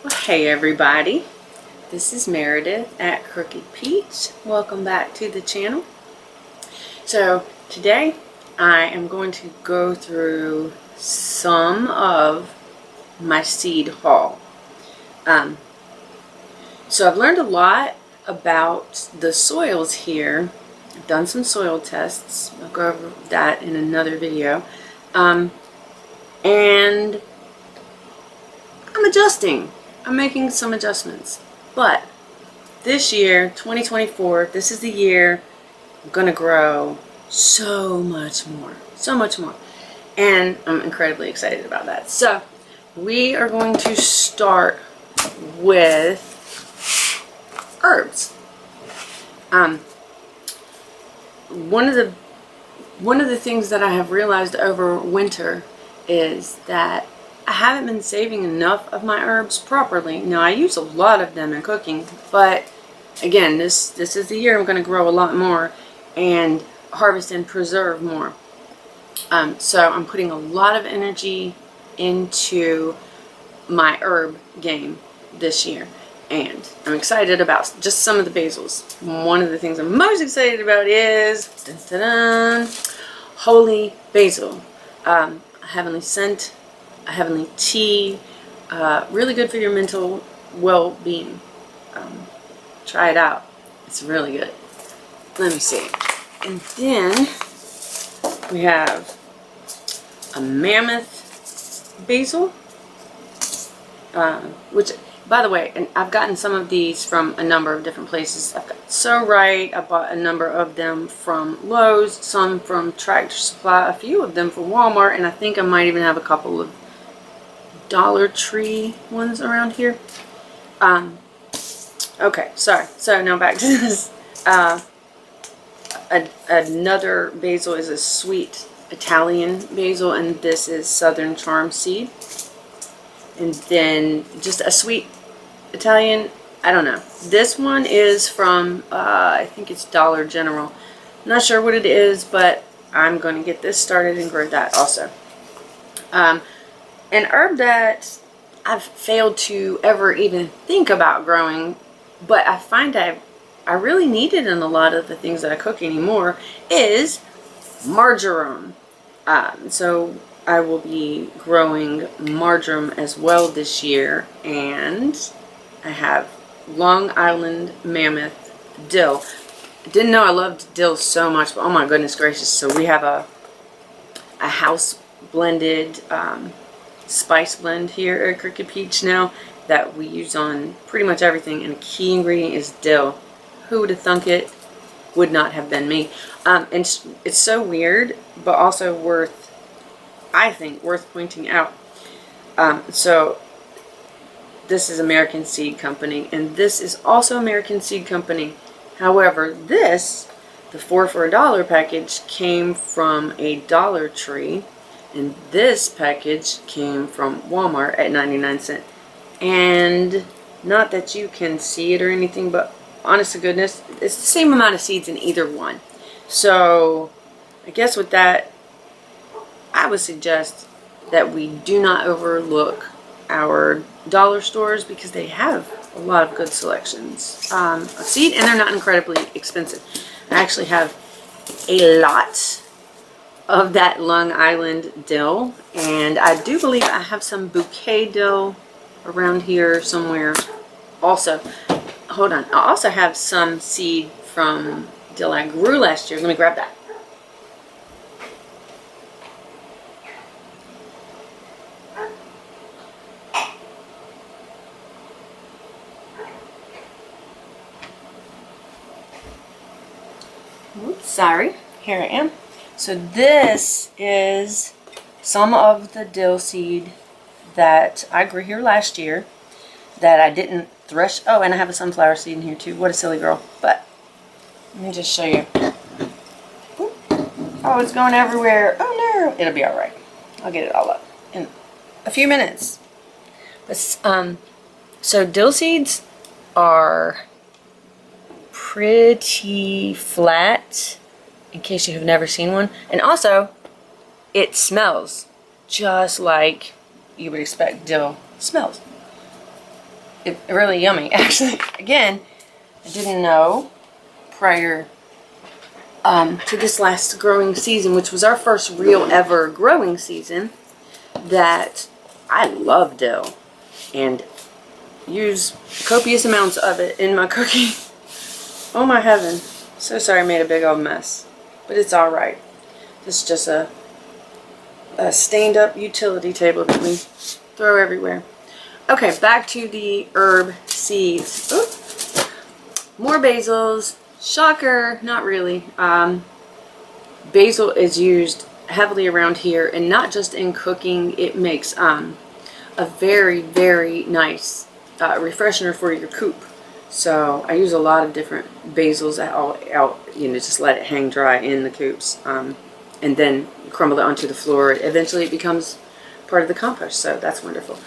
Well, hey everybody, this is Meredith at Crooked Peach. Welcome back to the channel. So today I am going to go through some of my seed haul. So I've learned a lot about the soils here. I've done some soil tests. I'll go over that in another video. And I'm adjusting. I'm making some adjustments. But this year, 2024, this is the year I'm going to grow so much more. So much more. And I'm incredibly excited about that. So we are going to start with herbs. One of the things that I have realized over winter is that I haven't been saving enough of my herbs properly. Now, I use a lot of them in cooking, but again, this is the year I'm going to grow a lot more and harvest and preserve more. So I'm putting a lot of energy into my herb game this year, and I'm excited about just some of the basils. One of the things I'm most excited about is dun, dun, dun, holy basil, a heavenly scent, a heavenly tea, really good for your mental well-being. Try it out. It's really good. Let me see. And then we have a mammoth basil, which, by the way, and I've gotten some of these from a number of different places. I've got So Right. I bought a number of them from Lowe's, some from Tractor Supply, a few of them from Walmart, and I think I might even have a couple of Dollar Tree ones around here. Okay, sorry. So now back to this. Another basil is a sweet Italian basil, and this is Southern Charm Seed. And then just a sweet Italian, I don't know. This one is from, I think it's Dollar General. Not sure what it is, but I'm going to get this started and grow that also. An herb that I've failed to ever even think about growing, but I find I really need it in a lot of the things that I cook anymore, is marjoram. So I will be growing marjoram as well this year, and I have Long Island Mammoth dill. I didn't know I loved dill so much, but oh my goodness gracious. So we have a house blended spice blend here at Crooked Peach now that we use on pretty much everything, and a key ingredient is dill. Who would have thunk it? Would not have been me. And it's so weird, but also worth, I think, worth pointing out. So this is American Seed Company, and this is also American Seed Company. However, this, the 4 for $1 package, came from a Dollar Tree, and this package came from Walmart at 99¢. And not that you can see it or anything, but honest to goodness, it's the same amount of seeds in either one. So I guess with that, I would suggest that we do not overlook our dollar stores, because they have a lot of good selections of seed, and they're not incredibly expensive. I actually have a lot of that Long Island dill, and I do believe I have some bouquet dill around here somewhere also. Hold on, I also have some seed from dill I grew last year. Let me grab that. Oops, sorry, here I am. So this is some of the dill seed that I grew here last year that I didn't thresh. Oh, and I have a sunflower seed in here too. What a silly girl. But let me just show you. Oop. Oh, it's going everywhere. Oh no. It'll be alright. I'll get it all up in a few minutes. But, so dill seeds are pretty flat, in case you have never seen one. And also, it smells just like you would expect dill smells. really yummy. Actually, again, I didn't know prior to this last growing season, which was our first real ever growing season, that I love dill and use copious amounts of it in my cooking. Oh my heaven. So sorry I made a big old mess, but it's alright. This is just a stained up utility table that we throw everywhere. Okay, back to the herb seeds. Ooh. More basils. Shocker, not really. Basil is used heavily around here, and not just in cooking. It makes a very, very nice refreshener for your coop. So I use a lot of different basils out, you know, just let it hang dry in the coops, and then crumble it onto the floor. Eventually it becomes part of the compost, so that's wonderful.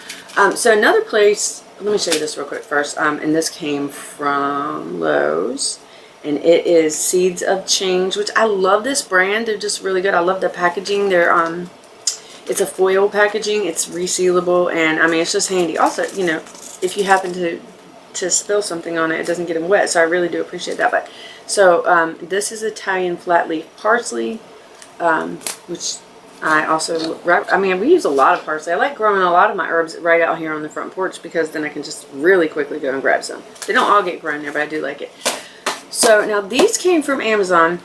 So another place, let me show you this real quick first, and this came from Lowe's, and it is Seeds of Change, which I love this brand. They're just really good. I love the packaging. They're it's a foil packaging. It's resealable, and I mean, it's just handy. Also, you know, if you happen to spill something on it, it doesn't get them wet, so I really do appreciate that. But so this is Italian flat leaf parsley, which I also, I mean, we use a lot of parsley. I like growing a lot of my herbs right out here on the front porch, because then I can just really quickly go and grab some. They don't all get grown there, but I do like it. So now these came from Amazon.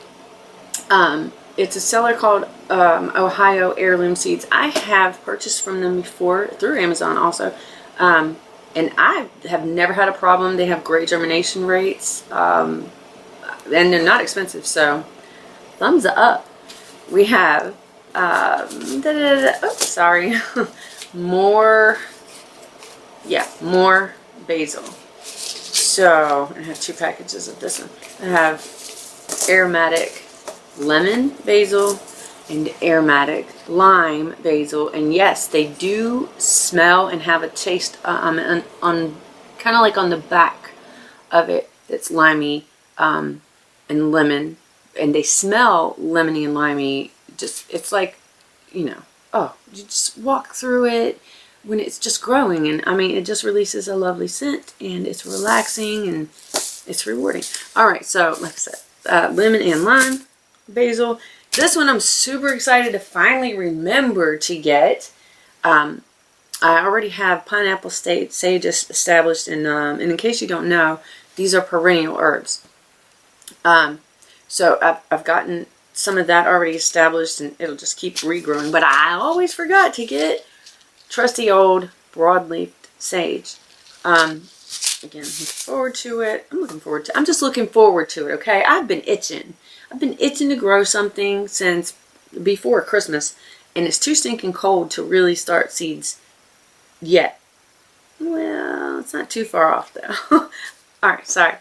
It's a seller called Ohio Heirloom Seeds. I have purchased from them before through Amazon also. And I have never had a problem. They have great germination rates. And they're not expensive, so thumbs up. We have, sorry, more basil. So I have 2 packages of this one. I have aromatic lemon basil and aromatic lime basil, and yes, they do smell and have a taste on kind of like on the back of it that's limey and lemon, and they smell lemony and limey. Just, it's like, you know, oh, you just walk through it when it's just growing, and I mean, it just releases a lovely scent, and it's relaxing and it's rewarding. All right, so like I said, lemon and lime basil. This one I'm super excited to finally remember to get. I already have pineapple sage established, and in case you don't know, these are perennial herbs. So I've gotten some of that already established, and it'll just keep regrowing. But I always forgot to get trusty old broadleafed sage. Again, looking forward to it. I'm just looking forward to it, okay? I've been itching to grow something since before Christmas, and it's too stinking cold to really start seeds yet. Well, it's not too far off though. All right, sorry.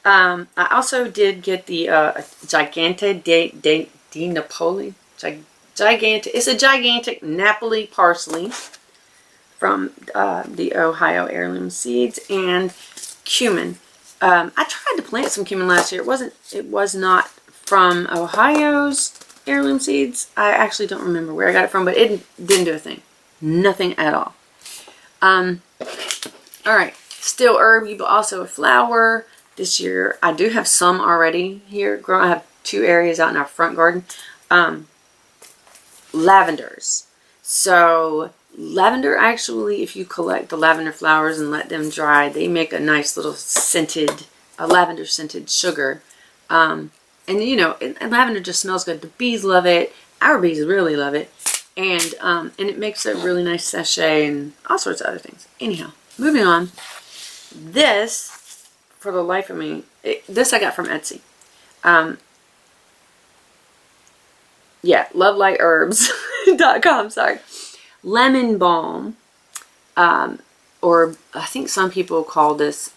I also did get the Gigante di Napoli. It's a gigantic Napoli parsley from the Ohio Heirloom Seeds, and cumin. I tried to plant some cumin last year. It was not from Ohio's Heirloom Seeds. I actually don't remember where I got it from, but it didn't do a thing. Nothing at all. All right, still herb, but also a flower. This year, I do have some already here grown. I have 2 areas out in our front garden. Lavenders. So lavender, actually, if you collect the lavender flowers and let them dry, they make a nice little scented, lavender scented sugar. And you know, and lavender just smells good. The bees love it. Our bees really love it. And it makes a really nice sachet and all sorts of other things. Anyhow, moving on. This, for the life of me, this I got from Etsy. Yeah, loveligherbs.com, sorry. Lemon balm, or I think some people call this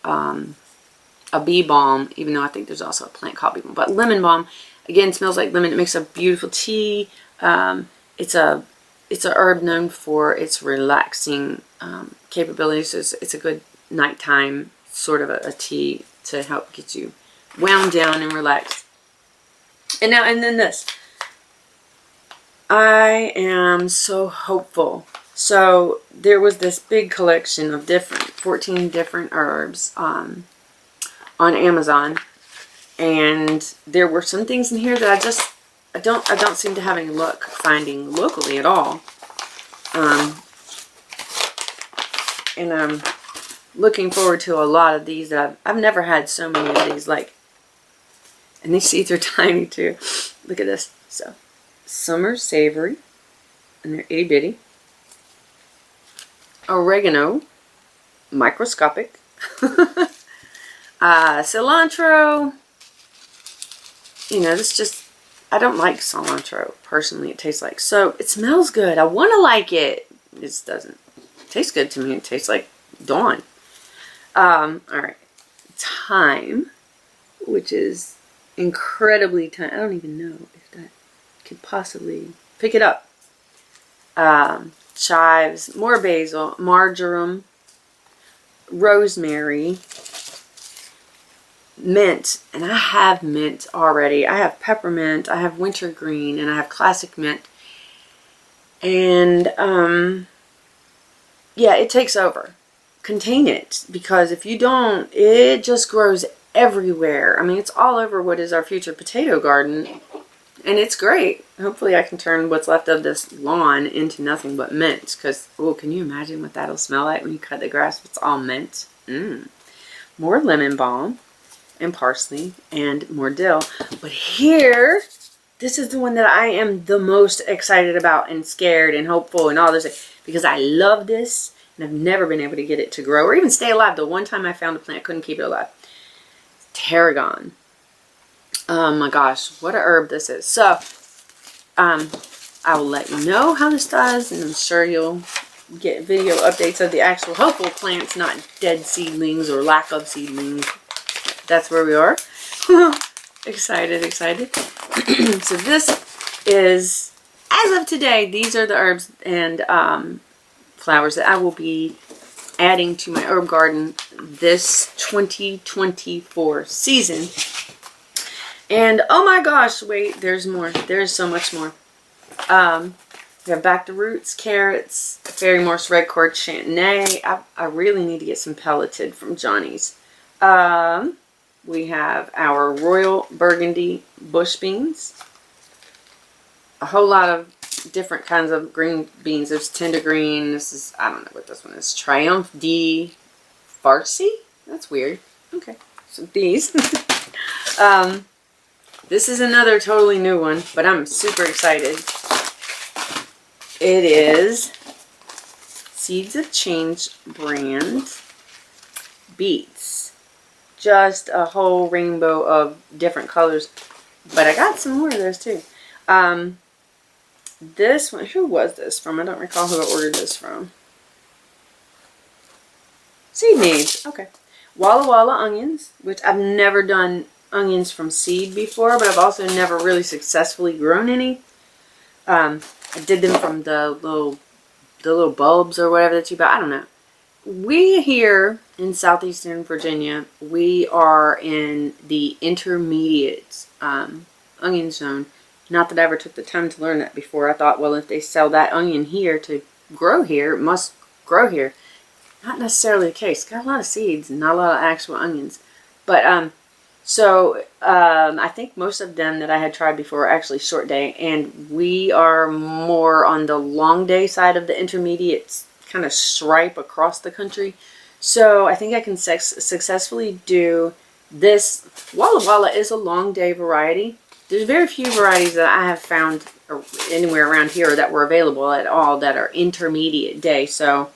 a bee balm, even though I think there's also a plant called bee balm. But lemon balm, again, smells like lemon. It makes a beautiful tea. It's a herb known for its relaxing capabilities. It's a good nighttime sort of a tea to help get you wound down and relaxed. And now, and then this. I am so hopeful So there was this big collection of 14 different herbs on Amazon, and there were some things in here that I don't seem to have any luck finding locally at all. And I'm looking forward to a lot of these that I've never had so many of these, like, and these seeds are tiny too. Look at this. So some are savory and they're itty bitty. Oregano, microscopic. Cilantro, you know, this just, I don't like cilantro personally. It tastes like soap. It smells good. I want to like it. It just doesn't taste good to me. It tastes like Dawn. All right, thyme, which is incredibly tiny. I don't even know if that could possibly pick it up. Chives, more basil, marjoram, rosemary, mint, and I have mint already. I have peppermint, I have wintergreen, and I have classic mint. And yeah, it takes over. Contain it, because if you don't, it just grows everywhere. I mean, it's all over what is our future potato garden, and it's great. Hopefully I can turn what's left of this lawn into nothing but mint, because, oh, can you imagine what that'll smell like when you cut the grass? It's all mint. More lemon balm and parsley and more dill. But here, this is the one that I am the most excited about and scared and hopeful and all this, because I love this and I've never been able to get it to grow or even stay alive. The one time I found a plant, I couldn't keep it alive. Tarragon. Oh my gosh, what a herb this is. So, I will let you know how this does, and I'm sure you'll get video updates of the actual hopeful plants, not dead seedlings or lack of seedlings. That's where we are. Excited, excited. So this is, as of today, these are the herbs and flowers that I will be adding to my herb garden this 2024 season. And oh my gosh, wait, there's more. There's so much more. We have back to roots, carrots, fairy morse, red cord, chantenay. I really need to get some pelleted from Johnny's. We have our royal burgundy bush beans. A whole lot of different kinds of green beans. There's tender green. This is, I don't know what this one is. Triumph de Farsi? That's weird. Okay, so these. This is another totally new one, but I'm super excited. It is Seeds of Change brand beets. Just a whole rainbow of different colors. But I got some more of those too. This one, who was this from? I don't recall who I ordered this from. Seed Needs. Okay. Walla Walla onions, which I've never done onions from seed before, but I've also never really successfully grown any. I did them from the little bulbs or whatever that you buy. I don't know. We here in southeastern Virginia, we are in the intermediate onion zone. Not that I ever took the time to learn that before. I thought, well, if they sell that onion here to grow here, it must grow here. Not necessarily the case. Got a lot of seeds and not a lot of actual onions. But I think most of them that I had tried before are actually short day, and we are more on the long day side of the intermediate kind of stripe across the country. So I think I can successfully do this. Walla Walla is a long day variety. There's very few varieties that I have found anywhere around here that were available at all that are intermediate day. So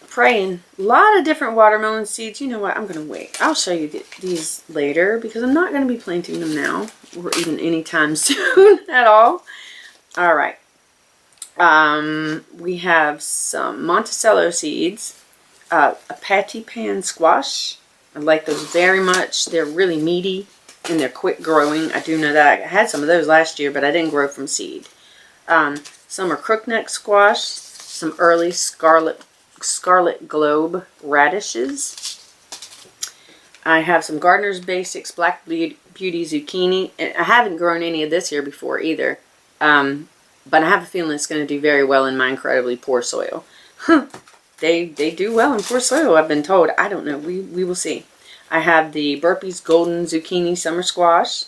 praying. A lot of different watermelon seeds. You know what? I'm going to wait. I'll show you these later because I'm not going to be planting them now or even anytime soon at all. All right. We have some Monticello seeds, a patty pan squash. I like those very much. They're really meaty and they're quick growing. I do know that. I had some of those last year, but I didn't grow from seed. Some are crookneck squash, some early scarlet globe radishes. I have some Gardener's Basics Black Beauty zucchini. And I haven't grown any of this here before either. but I have a feeling it's going to do very well in my incredibly poor soil. They do well in poor soil, I've been told. I don't know. We will see. I have the Burpee's Golden Zucchini Summer Squash,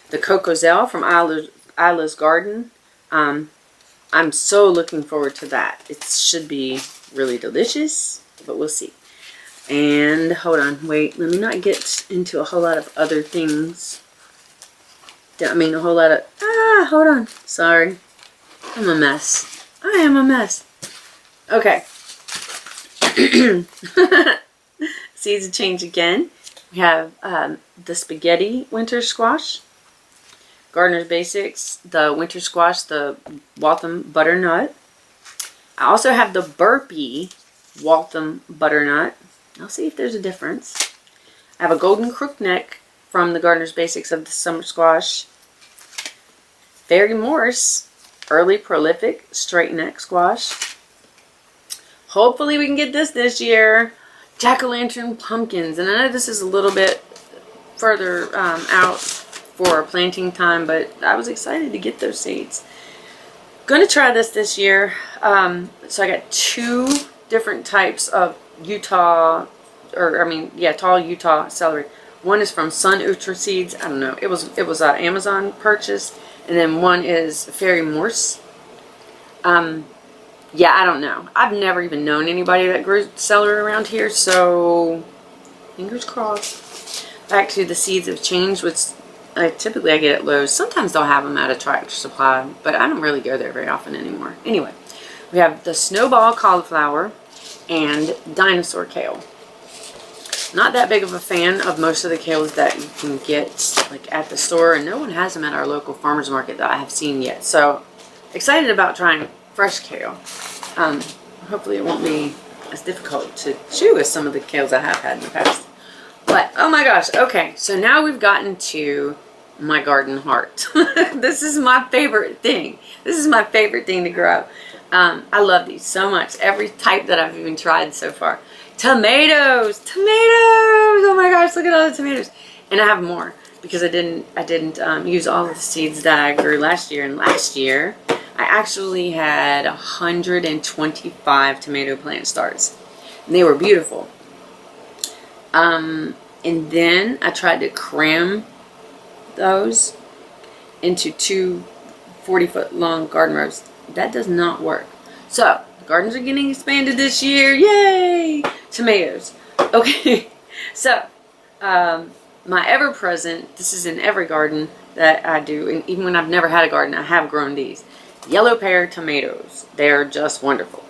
the Cocozelle from Isla's Garden. I'm so looking forward to that. It should be really delicious, but we'll see. And hold on, wait, let me not get into a whole lot of other things. I mean, a whole lot of, hold on, sorry. I'm a mess. I am a mess. Okay. Seeds have changed again. We have the Spaghetti Winter Squash, Gardener's Basics, the Winter Squash, the Waltham Butternut. I also have the Burpee Waltham Butternut. I'll see if there's a difference. I have a Golden Crookneck from the Gardener's Basics of the Summer Squash. Fairy Morse, Early Prolific Straight Neck Squash. Hopefully we can get this year. Jack-o'-lantern pumpkins. And I know this is a little bit further out for planting time, but I was excited to get those seeds. Going to try this year. So I got 2 different types of tall Utah celery. One is from Sun Ultra Seeds. I don't know. It was an Amazon purchase. And then one is Fairy Morse. Yeah, I don't know. I've never even known anybody that grew celery around here, so fingers crossed. Back to the seeds have changed, which typically I get at Lowe's. Sometimes they'll have them at a Tractor Supply, but I don't really go there very often anymore. Anyway, we have the Snowball Cauliflower and Dinosaur Kale. Not that big of a fan of most of the kales that you can get like at the store, and no one has them at our local farmer's market that I have seen yet. So excited about trying fresh kale. Hopefully it won't be as difficult to chew as some of the kales I have had in the past. But oh my gosh, okay, so now we've gotten to my garden heart. This is my favorite thing. This is my favorite thing to grow. I love these so much. Every type that I've even tried so far. Tomatoes! Tomatoes! Oh my gosh, look at all the tomatoes. And I have more because I didn't use all of the seeds that I grew last year. And last year, I actually had 125 tomato plant starts. And they were beautiful. And then I tried to cram those into 2 40-foot long garden rows. That does not work. So, gardens are getting expanded this year. Yay! Tomatoes. Okay, so my ever-present, this is in every garden that I do, and even when I've never had a garden, I have grown these. Yellow pear tomatoes. They're just wonderful.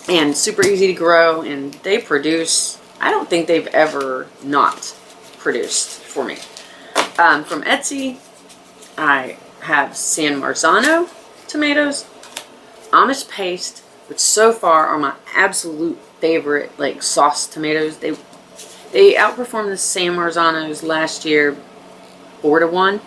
And super easy to grow, and they produce, I don't think they've ever not produced for me. From Etsy, I have San Marzano tomatoes, Amish paste, which so far are my absolute favorite like sauce tomatoes. They outperformed the San Marzanos last year 4-1. I'm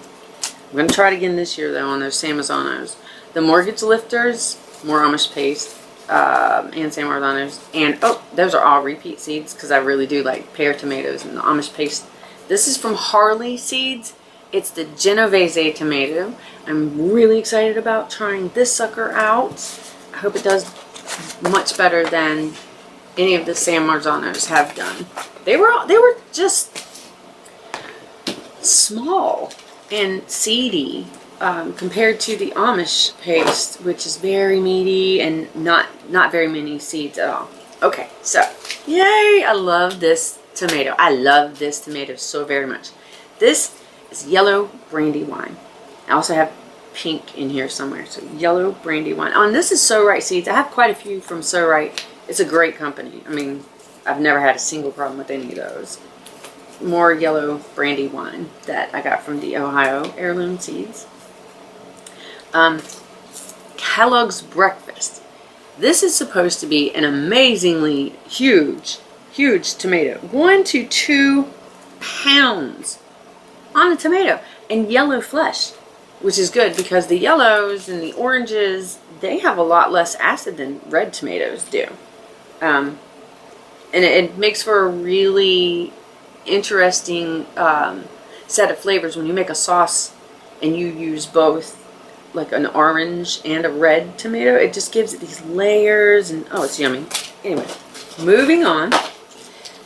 going to try it again this year though on those San Marzanos. The Mortgage Lifters, more Amish paste, and San Marzanos. And oh, those are all repeat seeds because I really do like pear tomatoes and the Amish paste. This is from Harley Seeds. It's the Genovese tomato. I'm really excited about trying this sucker out. I hope it does much better than any of the San Marzanos have done. They were just small and seedy compared to the Amish paste, which is very meaty and not very many seeds at all. Okay, so yay! I love this tomato. I love this tomato so very much. This is yellow brandywine. I also have pink in here somewhere. So yellow brandywine. Oh, and this is So Right Seeds. I have quite a few from So Right. It's a great company. I mean, I've never had a single problem with any of those. More yellow brandywine that I got from the Ohio Heirloom Seeds. Kellogg's Breakfast. This is supposed to be an amazingly huge tomato. 1 to 2 pounds on a tomato. And yellow flesh, which is good because the yellows and the oranges, they have a lot less acid than red tomatoes do. And it makes for a really interesting set of flavors when you make a sauce and you use both like an orange and a red tomato. It just gives it these layers, and oh, it's yummy. Anyway, moving on.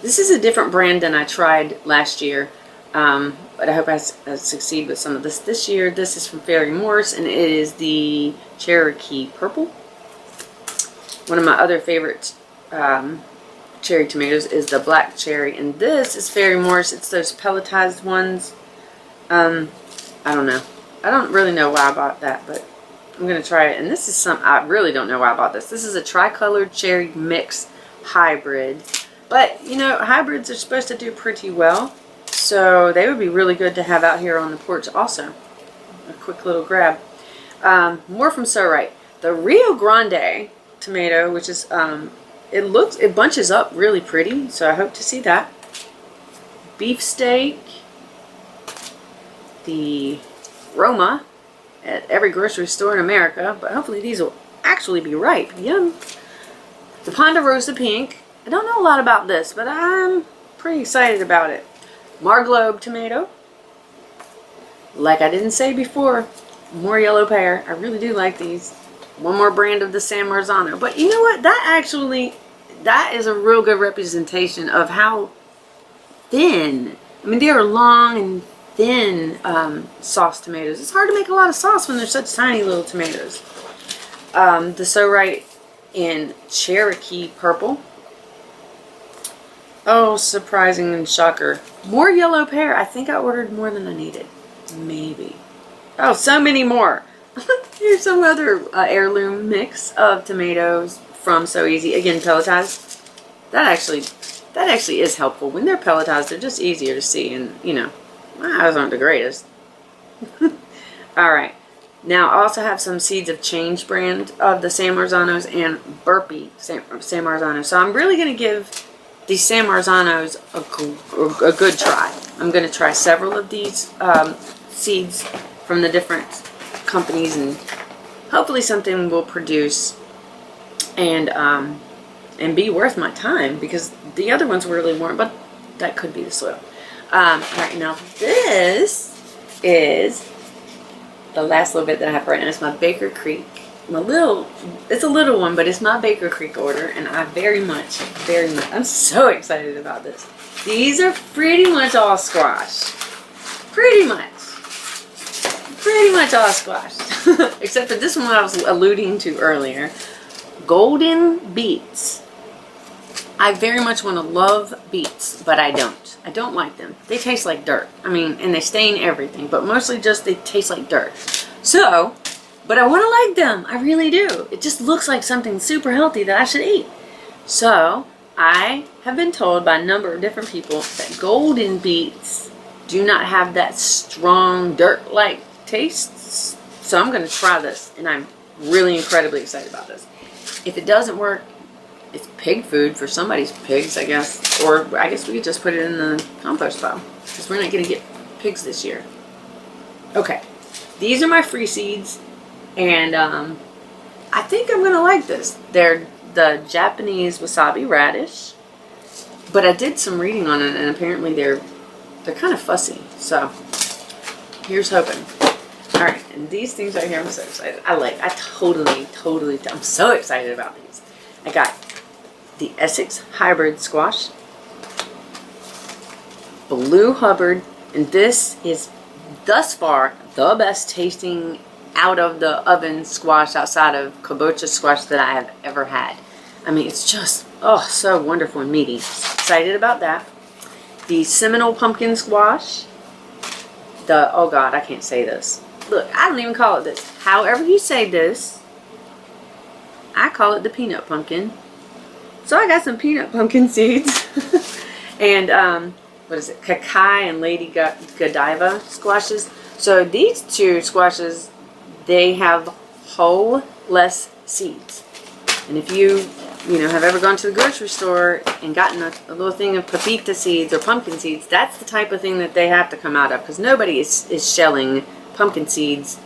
This is a different brand than I tried last year, but I hope I succeed with some of this year. This is from Fairy Morse, and it is the Cherokee Purple. One of my other favorite cherry tomatoes is the black cherry, and this is Fairy Morse. It's those pelletized ones. I don't know. I don't really know why I bought that, but I'm going to try it. And this is I really don't know why I bought this. This is a tricolored cherry mix hybrid. But, you know, hybrids are supposed to do pretty well. So they would be really good to have out here on the porch also. A quick little grab. More from So Right. The Rio Grande tomato, which is, it bunches up really pretty. So I hope to see that. Beefsteak. The Roma at every grocery store in America, but hopefully these will actually be ripe. Yum. The Ponderosa Pink. I don't know a lot about this, but I'm pretty excited about it. Marglobe tomato. Like I didn't say before, more yellow pear. I really do like these. One more brand of the San Marzano. But you know what? That is a real good representation of how thin. I mean, they are long and thin sauce tomatoes. It's hard to make a lot of sauce when they're such tiny little tomatoes. The So Right in Cherokee Purple. Oh, surprising and shocker. More yellow pear. I think I ordered more than I needed. Maybe. Oh, so many more. Here's some other heirloom mix of tomatoes from So Easy. Again, pelletized. That actually is helpful. When they're pelletized, they're just easier to see, and you know, my eyes aren't the greatest. Alright. Now, I also have some Seeds of Change brand of the San Marzanos and Burpee San Marzano. So I'm really going to give these San Marzanos a good try. I'm going to try several of these seeds from the different companies, and hopefully something will produce and be worth my time, because the other ones really weren't, but that could be the soil. Alright, now this is the last little bit that I have right now. It's my Baker Creek. It's a little one, but it's my Baker Creek order, and I very much, I'm so excited about this. These are pretty much all squash. Pretty much all squash. Except for this one I was alluding to earlier. Golden beets. I very much want to love beets, but I don't. I don't like them. They taste like dirt. I mean, and they stain everything, but mostly just they taste like dirt. So, but I want to like them. I really do. It just looks like something super healthy that I should eat. So, I have been told by a number of different people that golden beets do not have that strong dirt-like taste. So I'm going to try this, and I'm really incredibly excited about this. If it doesn't work, it's pig food for somebody's pigs, I guess. Or I guess we could just put it in the compost pile, because we're not going to get pigs this year. Okay, these are my free seeds, and I think I'm going to like this. They're the Japanese wasabi radish, but I did some reading on it, and apparently they're kind of fussy. So here's hoping. All right, and these things right here, I'm so excited. I'm so excited about these. I got the Essex Hybrid Squash, Blue Hubbard, and this is thus far the best tasting out of the oven squash outside of kabocha squash that I have ever had. I mean, it's just, oh, so wonderful and meaty. Excited about that. The Seminole Pumpkin Squash. Oh God, I can't say this. Look, I don't even call it this. However you say this, I call it the peanut pumpkin. So I got some peanut pumpkin seeds. And, what is it? Kakai and Lady Godiva squashes. So these two squashes, they have whole, less seeds. And if you have ever gone to the grocery store and gotten a little thing of pepita seeds or pumpkin seeds, that's the type of thing that they have to come out of, because nobody is shelling pumpkin seeds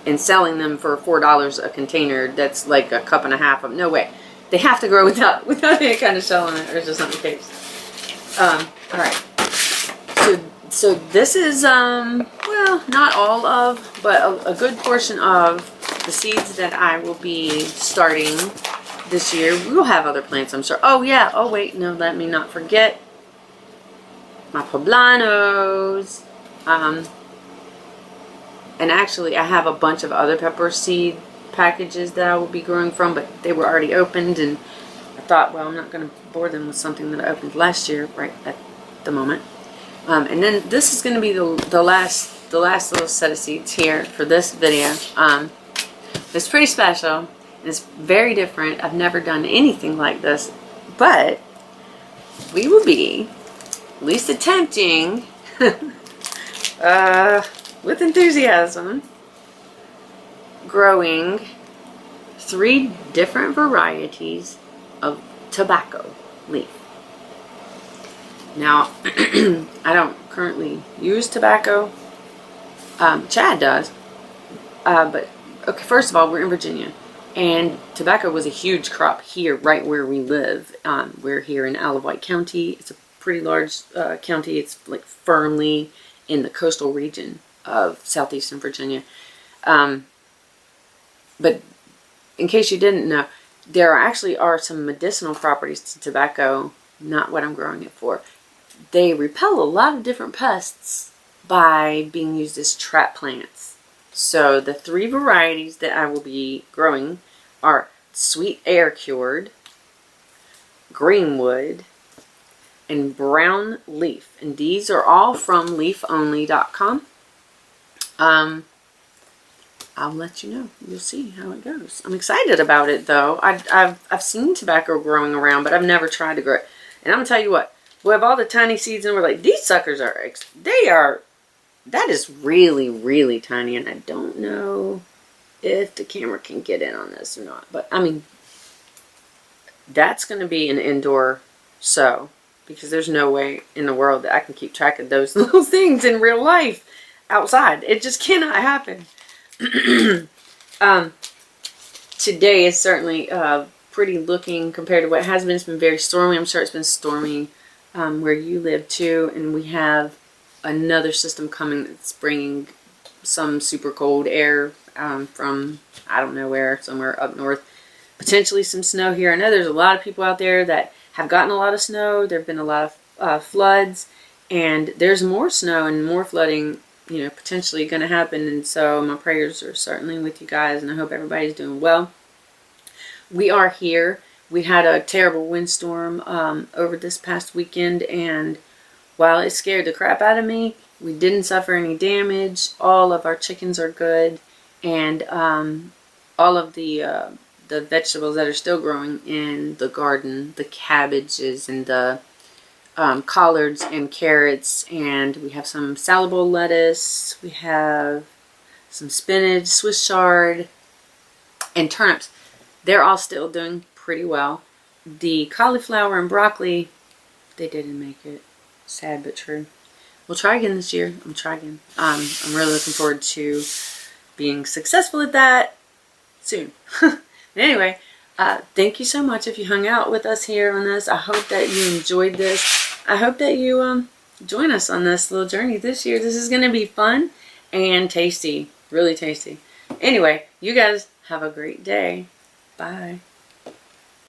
and selling them for $4 a container that's like a cup and a half of, no way. They have to grow without any kind of shell on it, or it's just not the case. Alright. So So this is, well, not all of, but a good portion of the seeds that I will be starting this year. We will have other plants, I'm sure. Oh yeah, oh wait, no, let me not forget my poblanos. And actually I have a bunch of other pepper seed packages that I will be growing from, but they were already opened, and I thought, well, I'm not going to bore them with something that I opened last year right at the moment. And then this is going to be the last little set of seeds here for this video. It's pretty special. It's very different. I've never done anything like this, but we will be at least attempting with enthusiasm growing 3 different varieties of tobacco leaf. Now, I don't currently use tobacco. Chad does. But, okay, first of all, we're in Virginia. And tobacco was a huge crop here, right where we live. We're here in Isle of Wight County. It's a pretty large county. It's like firmly in the coastal region of southeastern Virginia. But in case you didn't know, there actually are some medicinal properties to tobacco, not what I'm growing it for. They repel a lot of different pests by being used as trap plants. So the 3 varieties that I will be growing are Sweet Air Cured, Greenwood, and Brown Leaf. And these are all from leafonly.com. I'll let you know. You'll see how it goes. I'm excited about it, though. I've seen tobacco growing around, but I've never tried to grow it. And I'm going to tell you what. We have all the tiny seeds, and we're like, these suckers that is really, really tiny. And I don't know if the camera can get in on this or not. But, I mean, that's going to be an indoor sow. Because there's no way in the world that I can keep track of those little things in real life outside. It just cannot happen. Today is certainly pretty looking compared to what it has been. It's been very stormy. I'm sure it's been stormy where you live too. And we have another system coming that's bringing some super cold air from I don't know where, somewhere up north. Potentially some snow here. I know there's a lot of people out there that have gotten a lot of snow. There have been a lot of floods, and there's more snow and more flooding, you know, potentially going to happen. And so my prayers are certainly with you guys, and I hope everybody's doing well. We are here. We had a terrible windstorm over this past weekend, and while it scared the crap out of me, we didn't suffer any damage. All of our chickens are good, and all of the vegetables that are still growing in the garden, the cabbages and the collards and carrots, and we have some salad bowl lettuce, we have some spinach, Swiss chard, and turnips. They're all still doing pretty well. The cauliflower and broccoli, they didn't make it. Sad but true. We'll try again this year. I'm really looking forward to being successful at that soon. Anyway, thank you so much if you hung out with us here on this. I hope that you enjoyed this. I hope that you join us on this little journey this year. This is going to be fun and tasty. Really tasty. Anyway, you guys have a great day. Bye.